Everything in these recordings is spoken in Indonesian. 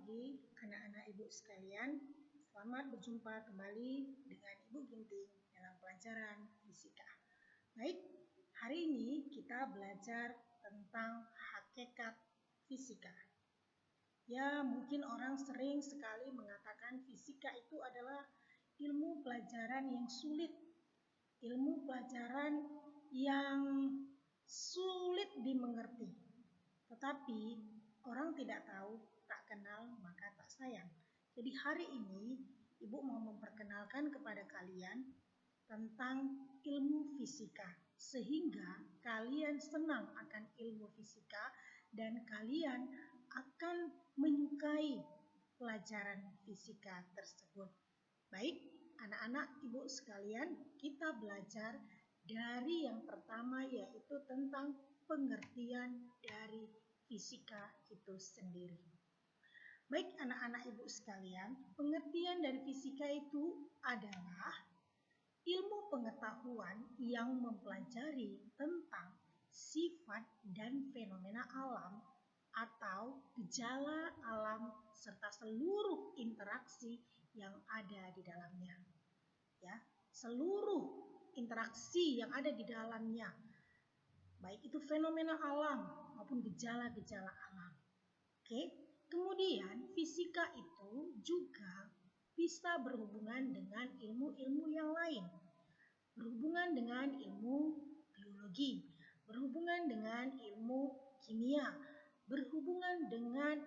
pagi anak-anak Ibu sekalian. Selamat berjumpa kembali dengan Ibu Ginting dalam pelajaran fisika. Baik, hari ini kita belajar tentang hakikat fisika. Ya, mungkin orang sering sekali mengatakan fisika itu adalah ilmu pelajaran yang sulit. Ilmu pelajaran yang sulit dimengerti. Tetapi orang tidak tahu, tak kenal maka tak sayang. Jadi hari ini Ibu mau memperkenalkan kepada kalian tentang ilmu fisika, sehingga kalian senang akan ilmu fisika dan kalian akan menyukai pelajaran fisika tersebut. Baik, anak-anak Ibu sekalian, kita belajar dari yang pertama, yaitu tentang pengertian dari fisika itu sendiri. Baik anak-anak Ibu sekalian, pengertian dari fisika itu adalah ilmu pengetahuan yang mempelajari tentang sifat dan fenomena alam atau gejala alam serta seluruh interaksi yang ada di dalamnya. Ya, seluruh interaksi yang ada di dalamnya, baik itu fenomena alam maupun gejala-gejala alam. Oke. Kemudian fisika itu juga bisa berhubungan dengan ilmu-ilmu yang lain. Berhubungan dengan ilmu biologi, berhubungan dengan ilmu kimia, berhubungan dengan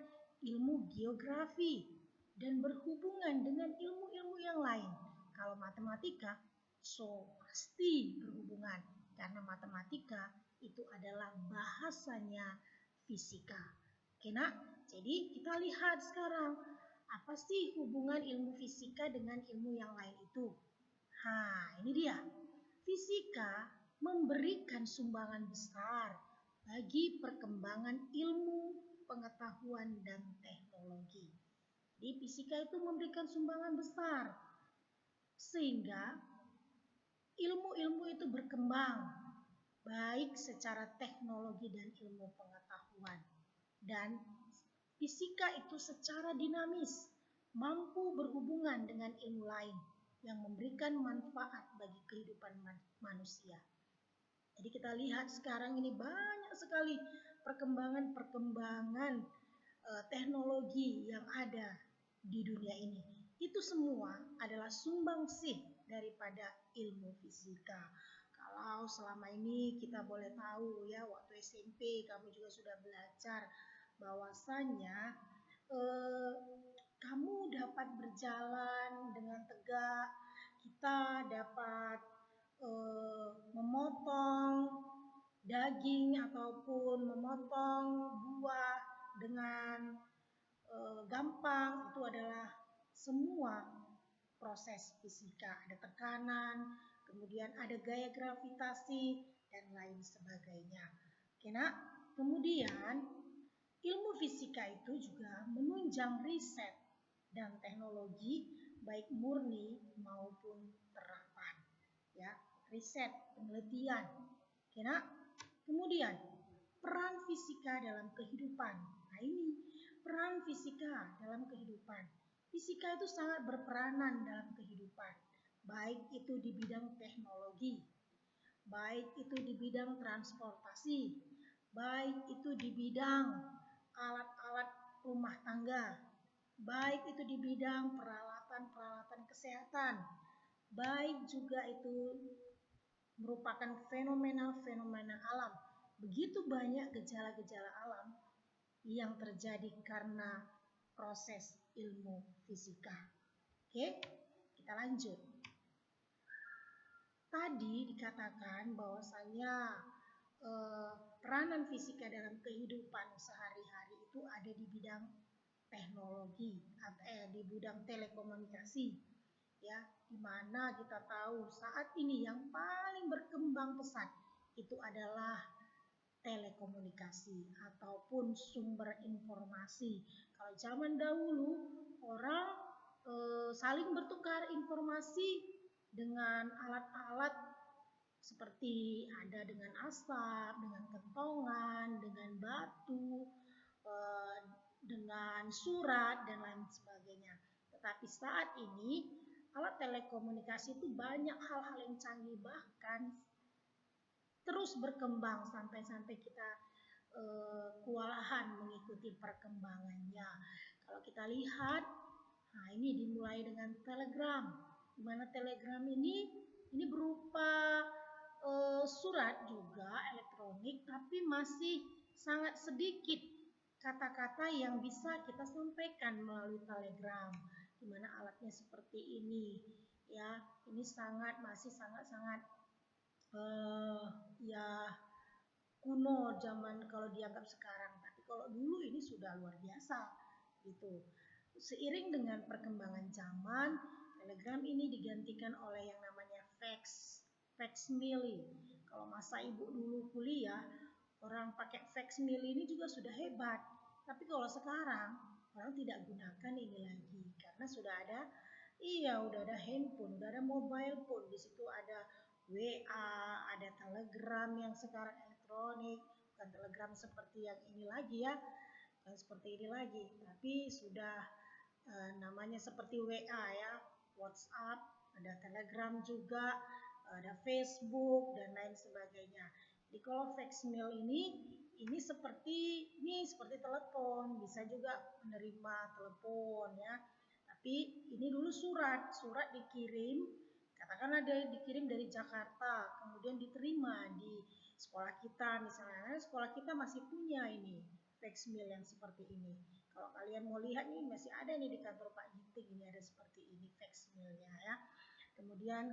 ilmu geografi, dan berhubungan dengan ilmu-ilmu yang lain. Kalau matematika, pasti berhubungan karena matematika itu adalah bahasanya fisika. Oke nak, jadi kita lihat sekarang apa sih hubungan ilmu fisika dengan ilmu yang lain itu. Ini dia. Fisika memberikan sumbangan besar bagi perkembangan ilmu, pengetahuan, dan teknologi. Jadi fisika itu memberikan sumbangan besar sehingga ilmu-ilmu itu berkembang baik secara teknologi dan ilmu pengetahuan. Dan fisika itu secara dinamis mampu berhubungan dengan ilmu lain yang memberikan manfaat bagi kehidupan manusia. Jadi kita lihat sekarang ini banyak sekali perkembangan teknologi yang ada di dunia ini. Itu semua adalah sumbangsih daripada ilmu fisika. Kalau selama ini kita boleh tahu ya, waktu SMP kamu juga sudah belajar bahwasanya kamu dapat berjalan dengan tegak, kita dapat memotong daging ataupun memotong buah dengan gampang. Itu adalah semua proses fisika, ada tekanan, kemudian ada gaya gravitasi, dan lain sebagainya. Oke nak, kemudian ilmu fisika itu juga menunjang riset dan teknologi baik murni maupun terapan. Ya, riset, penelitian. Oke nak, kemudian peran fisika dalam kehidupan. Nah ini peran fisika dalam kehidupan. Fisika itu sangat berperanan dalam kehidupan, baik itu di bidang teknologi, baik itu di bidang transportasi, baik itu di bidang alat-alat rumah tangga, baik itu di bidang peralatan-peralatan kesehatan, baik juga itu merupakan fenomena-fenomena alam. Begitu banyak gejala-gejala alam yang terjadi karena proses ilmu fisika. Oke, kita lanjut. Tadi dikatakan bahwasanya peranan fisika dalam kehidupan sehari-hari itu ada di bidang teknologi, di bidang telekomunikasi, ya, di mana kita tahu saat ini yang paling berkembang pesat itu adalah telekomunikasi ataupun sumber informasi. Kalau zaman dahulu orang saling bertukar informasi dengan alat-alat seperti ada dengan asap, dengan kentongan, dengan batu, dengan surat dan lain sebagainya. Tetapi saat ini alat telekomunikasi itu banyak hal-hal yang canggih, bahkan terus berkembang sampai kita kewalahan mengikuti perkembangannya. Kalau kita lihat, nah ini dimulai dengan Telegram, di mana Telegram ini berupa surat juga elektronik, tapi masih sangat sedikit kata-kata yang bisa kita sampaikan melalui Telegram, di mana alatnya seperti ini, ya, ini masih sangat-sangat ya kuno zaman kalau dianggap sekarang, tapi kalau dulu ini sudah luar biasa gitu. Seiring dengan perkembangan zaman, Telegram ini digantikan oleh yang namanya faxmili. Kalau masa ibu dulu kuliah, orang pakai faxmili ini juga sudah hebat. Tapi kalau sekarang orang tidak gunakan ini lagi karena sudah ada, udah ada handphone, udah ada mobile phone. Di situ ada WA, ada Telegram yang sekarang elektronik, bukan Telegram seperti yang ini lagi ya, bukan seperti ini lagi, tapi sudah namanya seperti WA ya, WhatsApp, ada Telegram juga, ada Facebook dan lain sebagainya. Jadi kalau faxmail ini seperti telepon, bisa juga menerima telepon ya. Tapi ini dulu surat dikirim, katakanlah dikirim dari Jakarta, kemudian diterima di sekolah kita misalnya. Sekolah kita masih punya ini faxmail yang seperti ini. Kalau kalian mau lihat nih, masih ada nih di kantor Pak Ginting, ini ada seperti ini faxmailnya ya. Kemudian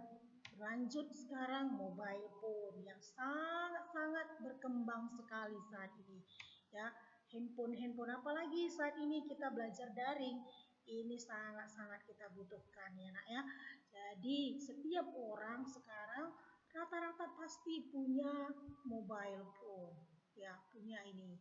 lanjut sekarang mobile phone yang sangat-sangat berkembang sekali saat ini ya. Handphone apalagi saat ini kita belajar daring, ini sangat-sangat kita butuhkan ya nak ya. Jadi setiap orang sekarang rata-rata pasti punya mobile phone ya, punya ini.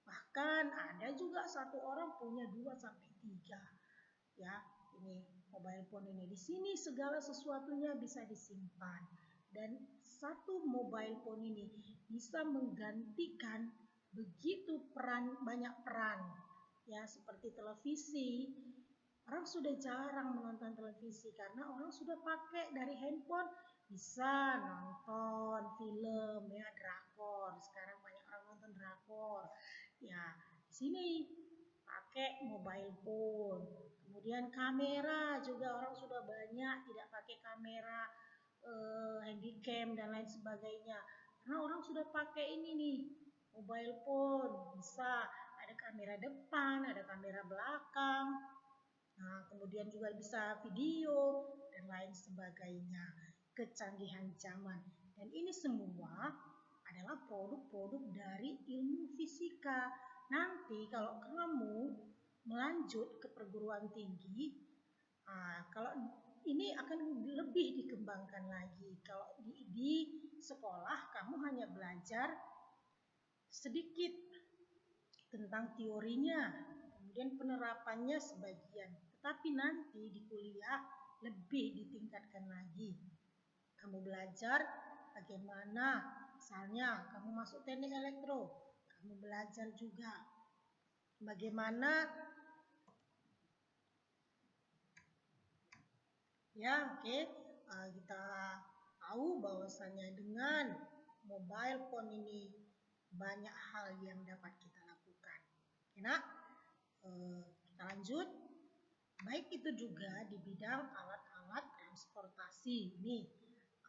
Bahkan ada juga satu orang punya 2 sampai 3 ya, ini mobile phone ini. Di sini segala sesuatunya bisa disimpan, dan satu mobile phone ini bisa menggantikan begitu banyak peran ya, seperti televisi. Orang sudah jarang menonton televisi karena orang sudah pakai dari handphone, bisa nonton film ya, drakor. Sekarang banyak orang nonton drakor. Ya, di sini pakai mobile phone. Kemudian kamera juga orang sudah banyak tidak pakai kamera handycam dan lain sebagainya. Karena orang sudah pakai ini nih, mobile phone, bisa ada kamera depan, ada kamera belakang. Nah, kemudian juga bisa video dan lain sebagainya. Kecanggihan zaman. Dan ini semua adalah produk-produk dari ilmu fisika. Nanti kalau kamu melanjut ke perguruan tinggi, kalau ini akan lebih dikembangkan lagi. Kalau di sekolah kamu hanya belajar sedikit tentang teorinya, kemudian penerapannya sebagian. Tetapi nanti di kuliah lebih ditingkatkan lagi. Kamu belajar bagaimana, misalnya kamu masuk teknik elektro, kamu belajar juga bagaimana ya, oke. Kita tahu bahwasanya dengan mobile phone ini banyak hal yang dapat kita lakukan. Oke, nak? Kita lanjut. Baik itu juga di bidang alat-alat transportasi. Nih,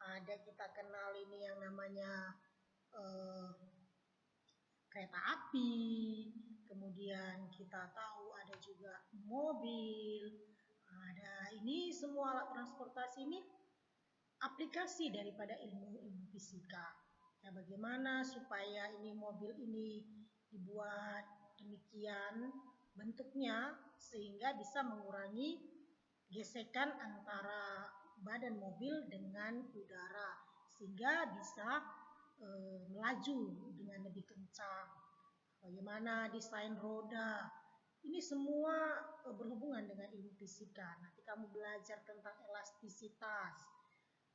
ada kita kenal ini yang namanya kereta api, kemudian kita tahu ada juga mobil, ada ini semua alat transportasi ini aplikasi daripada ilmu fisika. Ya, bagaimana supaya ini mobil ini dibuat demikian bentuknya sehingga bisa mengurangi gesekan antara badan mobil dengan udara sehingga bisa melaju dengan lebih kencang. Bagaimana desain roda, ini semua berhubungan dengan ilmu fisika. Nanti kamu belajar tentang elastisitas,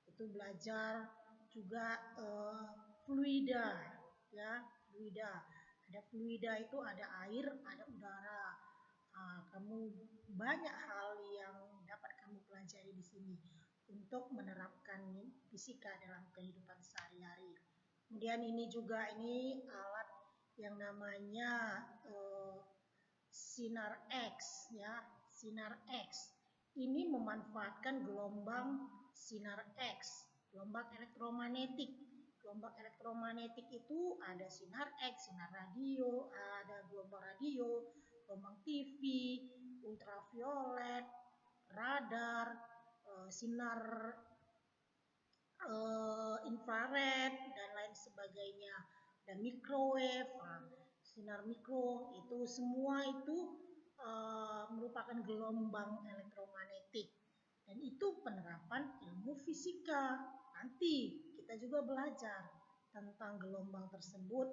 itu belajar juga fluida ya, fluida. Ada fluida itu ada air, ada udara. Kamu banyak hal yang dapat kamu pelajari di sini untuk menerapkan fisika dalam kehidupan sehari-hari. Kemudian ini juga alat yang namanya sinar X ya, sinar X. Ini memanfaatkan gelombang sinar X, gelombang elektromagnetik. Gelombang elektromagnetik itu ada sinar X, sinar radio, ada gelombang radio, gelombang TV, ultraviolet, radar, sinar infrared dan lain sebagainya, dan microwave. Sinar mikro itu semua itu merupakan gelombang elektromagnetik, dan itu penerapan ilmu fisika. Nanti kita juga belajar tentang gelombang tersebut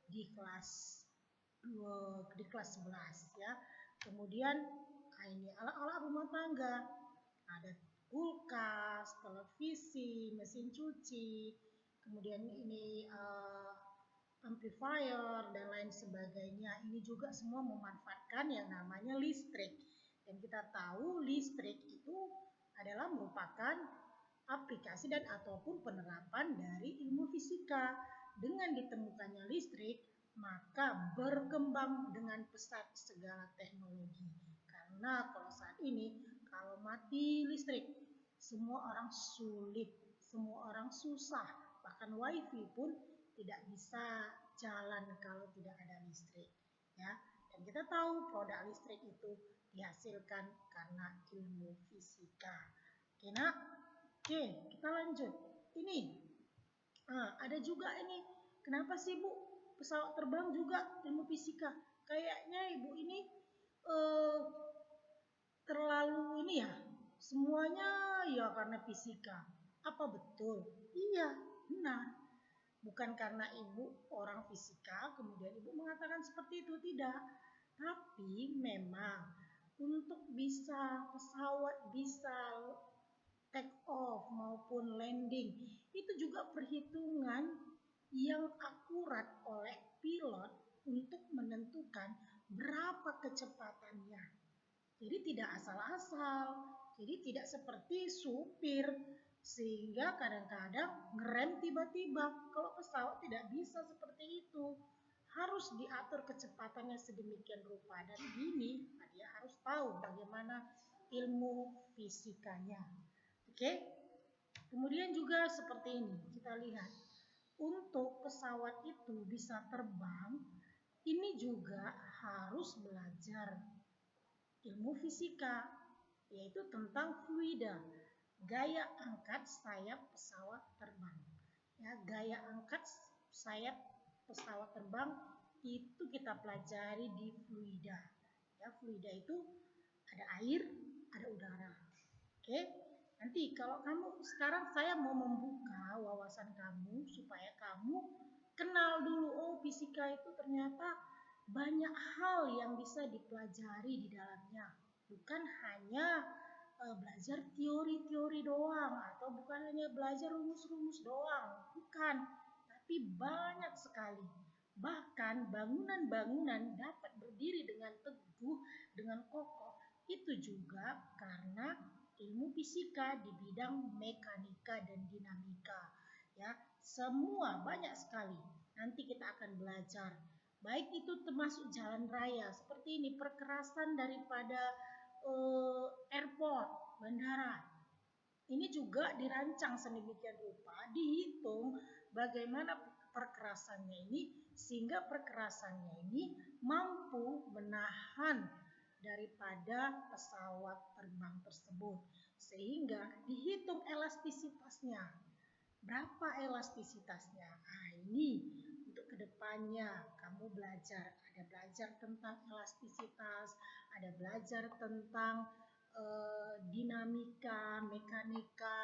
di kelas 11 ya. Kemudian ini alat-alat rumah tangga, ada kulkas, televisi, mesin cuci, kemudian ini amplifier dan lain sebagainya. Ini juga semua memanfaatkan yang namanya listrik. Dan kita tahu listrik itu adalah merupakan aplikasi dan ataupun penerapan dari ilmu fisika. Dengan ditemukannya listrik, maka berkembang dengan pesat segala teknologi. Karena kalau saat ini, kalau mati listrik, semua orang sulit, semua orang susah, bahkan wifi pun tidak bisa jalan kalau tidak ada listrik, ya. Dan kita tahu produk listrik itu dihasilkan karena ilmu fisika. Oke nak, oke kita lanjut. Ini ada juga ini, kenapa sih Bu pesawat terbang juga ilmu fisika? Kayaknya Ibu ini terlalu ini ya, semuanya ya karena fisika. Apa betul? Iya, benar. Bukan karena Ibu orang fisika, kemudian Ibu mengatakan seperti itu, tidak. Tapi memang untuk bisa pesawat bisa take off maupun landing, itu juga perhitungan yang akurat oleh pilot untuk menentukan berapa kecepatannya. Jadi tidak asal-asal, jadi tidak seperti supir, sehingga kadang-kadang ngerem tiba-tiba. Kalau pesawat tidak bisa seperti itu, harus diatur kecepatannya sedemikian rupa. Dan ini dia harus tahu bagaimana ilmu fisikanya. Oke? Kemudian juga seperti ini, kita lihat. Untuk pesawat itu bisa terbang, ini juga harus belajar ilmu fisika, yaitu tentang fluida, gaya angkat sayap pesawat terbang. Ya, gaya angkat sayap pesawat terbang itu kita pelajari di fluida. Ya, fluida itu ada air, ada udara. Oke, nanti kalau kamu sekarang saya mau membuka wawasan kamu supaya kamu kenal dulu, oh fisika itu ternyata banyak hal yang bisa dipelajari di dalamnya. Bukan hanya belajar teori-teori doang, atau bukan hanya belajar rumus-rumus doang, bukan. Tapi banyak sekali. Bahkan bangunan-bangunan dapat berdiri dengan teguh, dengan kokoh, itu juga karena ilmu fisika di bidang mekanika dan dinamika. Ya, semua banyak sekali. Nanti kita akan belajar. Baik itu termasuk jalan raya, seperti ini perkerasan daripada airport, bandara. Ini juga dirancang sedemikian rupa, dihitung bagaimana perkerasannya ini, sehingga perkerasannya ini mampu menahan daripada pesawat terbang tersebut. Sehingga dihitung elastisitasnya. Berapa elastisitasnya? Ini untuk kedepannya kamu belajar. Ada belajar tentang elastisitas, ada belajar tentang dinamika, mekanika,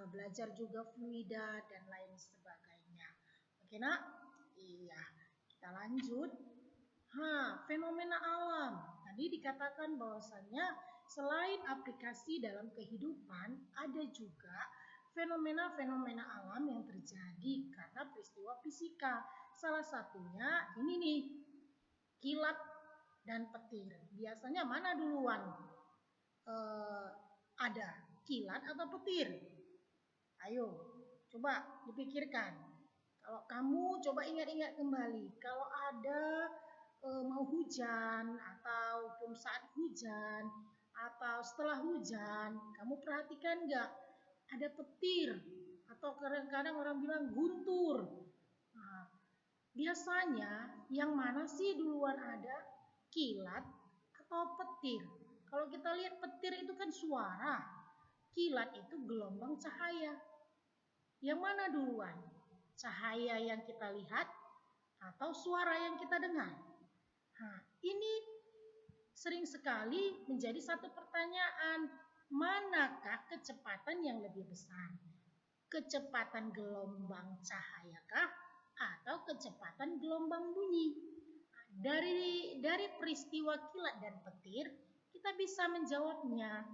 belajar juga fluida dan lain sebagainya. Oke nak? Iya. Kita lanjut. Fenomena alam. Tadi dikatakan bahwasannya selain aplikasi dalam kehidupan, ada juga fenomena-fenomena alam yang terjadi karena peristiwa fisika. Salah satunya ini nih, kilat dan petir. Biasanya mana duluan ada, kilat atau petir? Ayo, coba dipikirkan. Kalau kamu coba ingat-ingat kembali, kalau ada mau hujan ataupun saat hujan atau setelah hujan, kamu perhatikan nggak ada petir atau kadang-kadang orang bilang guntur. Nah, biasanya yang mana sih duluan ada, kilat atau petir? Kalau kita lihat petir itu kan suara, kilat itu gelombang cahaya. Yang mana duluan? Cahaya yang kita lihat atau suara yang kita dengar? Nah, ini sering sekali menjadi satu pertanyaan. Manakah kecepatan yang lebih besar? Kecepatan gelombang cahayakah atau kecepatan gelombang bunyi? Dari peristiwa kilat dan petir, kita bisa menjawabnya.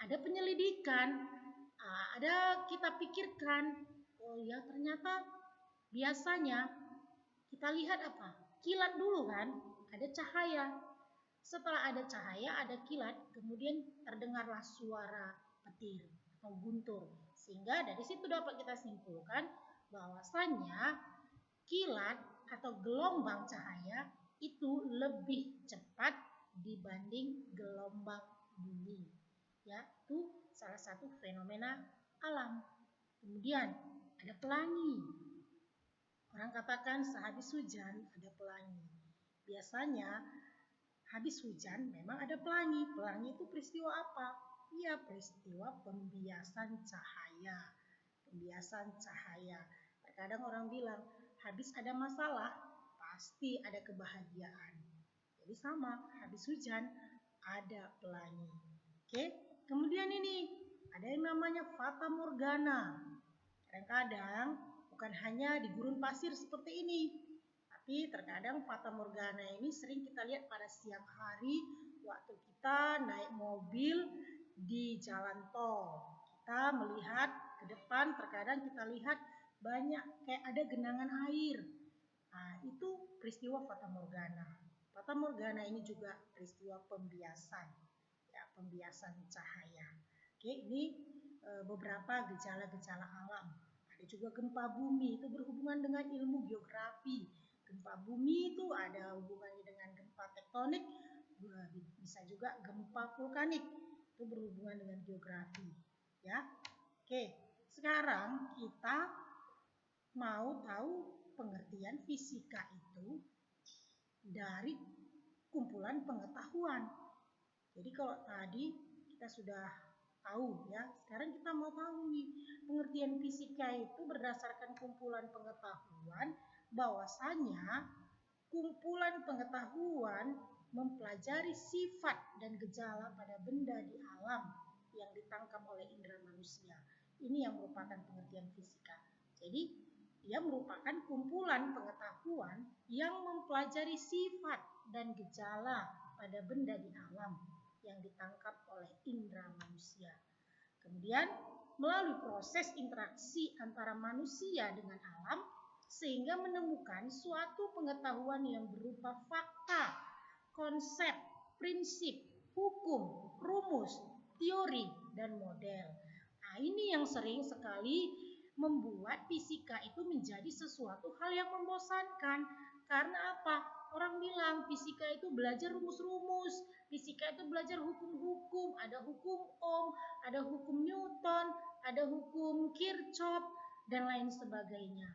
Ada penyelidikan, ada kita pikirkan, oh ya ternyata biasanya kita lihat apa? Kilat dulu kan, ada cahaya. Setelah ada cahaya, ada kilat, kemudian terdengarlah suara petir atau guntur. Sehingga dari situ dapat kita simpulkan bahwasannya kilat atau gelombang cahaya itu lebih cepat dibanding gelombang bunyi. Ya, itu salah satu fenomena alam. Kemudian ada pelangi. Orang katakan sehabis hujan ada pelangi. Biasanya habis hujan memang ada pelangi. Pelangi itu peristiwa apa? Iya, peristiwa pembiasan cahaya. Pembiasan cahaya. Terkadang orang bilang, habis ada masalah, pasti ada kebahagiaan. Jadi sama, habis hujan ada pelangi. Oke, kemudian ini ada yang namanya fata morgana. Kadang-kadang bukan hanya di gurun pasir seperti ini, tapi terkadang fata morgana ini sering kita lihat pada siang hari waktu kita naik mobil di jalan tol. Kita melihat ke depan, terkadang kita lihat banyak kayak ada genangan air. Nah, itu peristiwa fata morgana. Fata morgana ini juga peristiwa pembiasan, ya, pembiasan cahaya. Oke, ini beberapa gejala-gejala alam. Ada juga gempa bumi, itu berhubungan dengan ilmu geografi. Gempa bumi itu ada hubungannya dengan gempa tektonik, bisa juga gempa vulkanik, itu berhubungan dengan geografi. Ya, oke. Sekarang kita mau tahu pengertian fisika itu dari kumpulan pengetahuan. Jadi kalau tadi kita sudah tahu ya, sekarang kita mau tahu nih pengertian fisika itu berdasarkan kumpulan pengetahuan, bahwasanya kumpulan pengetahuan mempelajari sifat dan gejala pada benda di alam yang ditangkap oleh indera manusia. Ini yang merupakan pengertian fisika. Jadi dia merupakan kumpulan pengetahuan yang mempelajari sifat dan gejala pada benda di alam yang ditangkap oleh indera manusia. Kemudian melalui proses interaksi antara manusia dengan alam sehingga menemukan suatu pengetahuan yang berupa fakta, konsep, prinsip, hukum, rumus, teori, dan model. Nah, ini yang sering sekali membuat fisika itu menjadi sesuatu hal yang membosankan. Karena apa? Orang bilang fisika itu belajar rumus-rumus, fisika itu belajar hukum-hukum, ada hukum Ohm, ada hukum Newton, ada hukum Kirchhoff, dan lain sebagainya.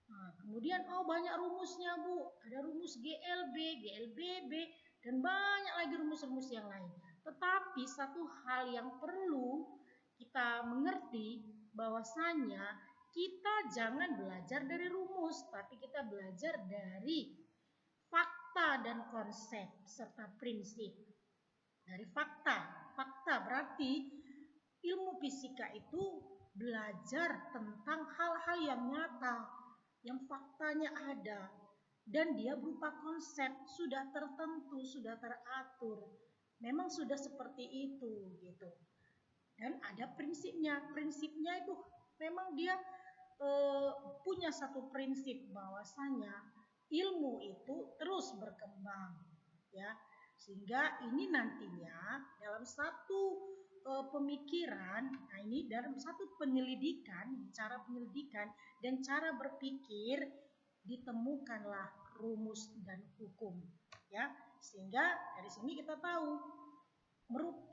Nah, kemudian banyak rumusnya Bu, ada rumus GLB, GLBB, dan banyak lagi rumus-rumus yang lain. Tetapi satu hal yang perlu kita mengerti bahwasanya kita jangan belajar dari rumus, tapi kita belajar dari fakta dan konsep serta prinsip. Dari fakta berarti ilmu fisika itu belajar tentang hal-hal yang nyata, yang faktanya ada, dan dia berupa konsep, sudah tertentu, sudah teratur. Memang sudah seperti itu gitu. Dan ada prinsipnya. Prinsipnya itu memang dia punya satu prinsip bahwasanya ilmu itu terus berkembang. ya. Sehingga ini nantinya dalam satu pemikiran, nah ini dalam satu penyelidikan, cara penyelidikan dan cara berpikir ditemukanlah rumus dan hukum, ya. Sehingga dari sini kita tahu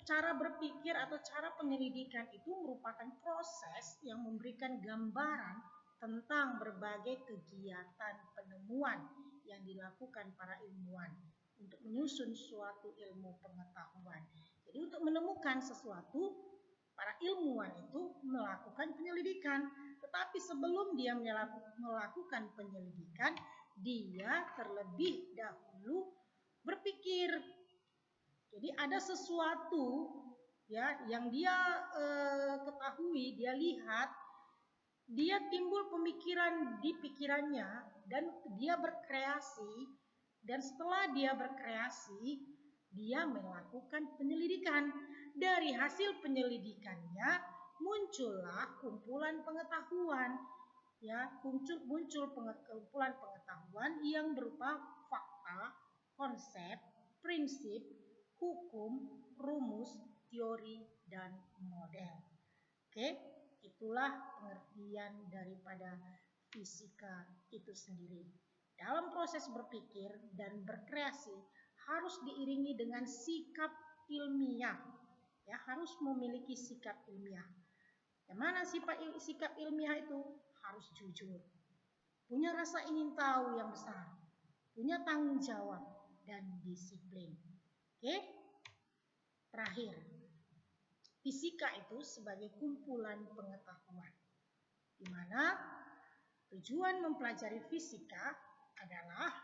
cara berpikir atau cara penyelidikan itu merupakan proses yang memberikan gambaran tentang berbagai kegiatan penemuan yang dilakukan para ilmuwan untuk menyusun suatu ilmu pengetahuan. Jadi untuk menemukan sesuatu, para ilmuwan itu melakukan penyelidikan. Tetapi sebelum dia melakukan penyelidikan, dia terlebih dahulu berpikir. Jadi ada sesuatu ya yang dia ketahui, dia lihat, dia timbul pemikiran di pikirannya dan dia berkreasi, dan setelah dia berkreasi, dia melakukan penyelidikan. Dari hasil penyelidikannya muncullah kumpulan pengetahuan, ya, muncul kumpulan pengetahuan yang berupa fakta, konsep, prinsip, hukum, rumus, teori, dan model. Oke, itulah pengertian daripada fisika itu sendiri. Dalam proses berpikir dan berkreasi harus diiringi dengan sikap ilmiah. Ya, harus memiliki sikap ilmiah. Yang mana sikap ilmiah itu? Harus jujur. Punya rasa ingin tahu yang besar. Punya tanggung jawab dan disiplin. Oke? Terakhir, fisika itu sebagai kumpulan pengetahuan, di mana tujuan mempelajari fisika adalah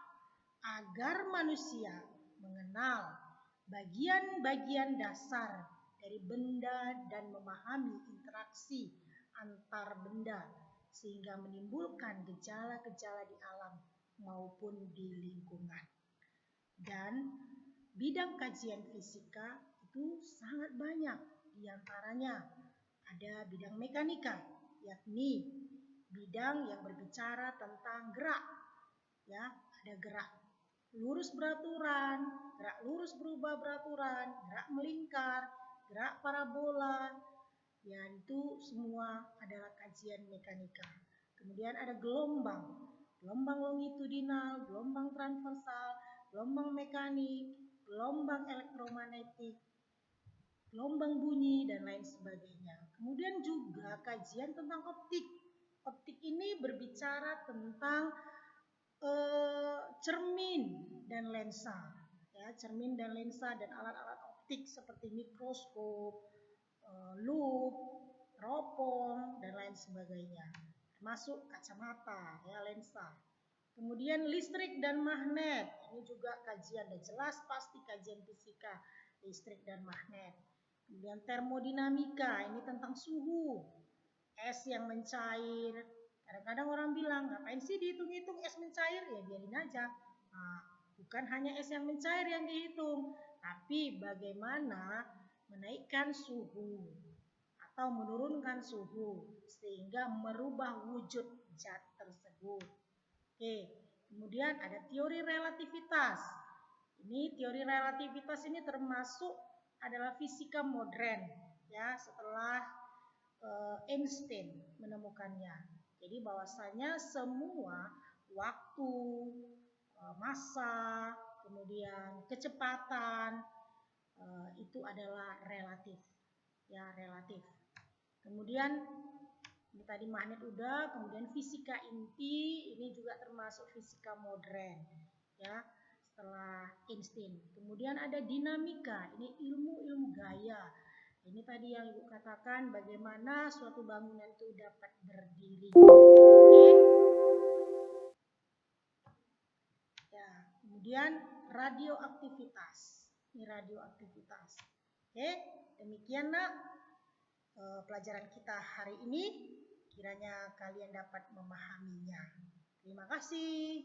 agar manusia mengenal bagian-bagian dasar dari benda dan memahami interaksi antar benda sehingga menimbulkan gejala-gejala di alam maupun di lingkungan. Dan bidang kajian fisika itu sangat banyak, diantaranya ada bidang mekanika, yakni bidang yang berbicara tentang gerak, ya, ada gerak lurus beraturan, gerak lurus berubah beraturan, gerak melingkar, gerak parabola, ya itu semua adalah kajian mekanika. Kemudian ada gelombang longitudinal, gelombang transversal, gelombang mekanik, gelombang elektromagnetik, gelombang bunyi, dan lain sebagainya. Kemudian juga kajian tentang optik. Optik ini berbicara tentang cermin dan lensa, ya, cermin dan lensa dan alat-alat optik seperti mikroskop, lup, teropong, dan lain sebagainya, termasuk kacamata, ya, lensa. Kemudian listrik dan magnet, ini juga kajian, dan jelas pasti kajian fisika listrik dan magnet. Kemudian termodinamika, ini tentang suhu, es yang mencair. Kadang-kadang orang bilang, ngapain sih dihitung-hitung es mencair? Ya biarin aja. Nah, bukan hanya es yang mencair yang dihitung, tapi bagaimana menaikkan suhu atau menurunkan suhu sehingga merubah wujud zat tersebut. Oke, kemudian ada teori relativitas. Ini teori relativitas ini termasuk adalah fisika modern, ya, setelah Einstein menemukannya. Jadi bahwasanya semua waktu, massa, kemudian kecepatan itu adalah relatif, ya, relatif. Kemudian ini tadi magnet udah, kemudian fisika inti ini juga termasuk fisika modern, ya, setelah Einstein. Kemudian ada dinamika, ini ilmu gaya. Ini tadi yang Ibu katakan bagaimana suatu bangunan itu dapat berdiri. Oke. Ya, kemudian radioaktivitas. Ini radioaktivitas. Oke, demikian Nak pelajaran kita hari ini. Kiranya kalian dapat memahaminya. Terima kasih.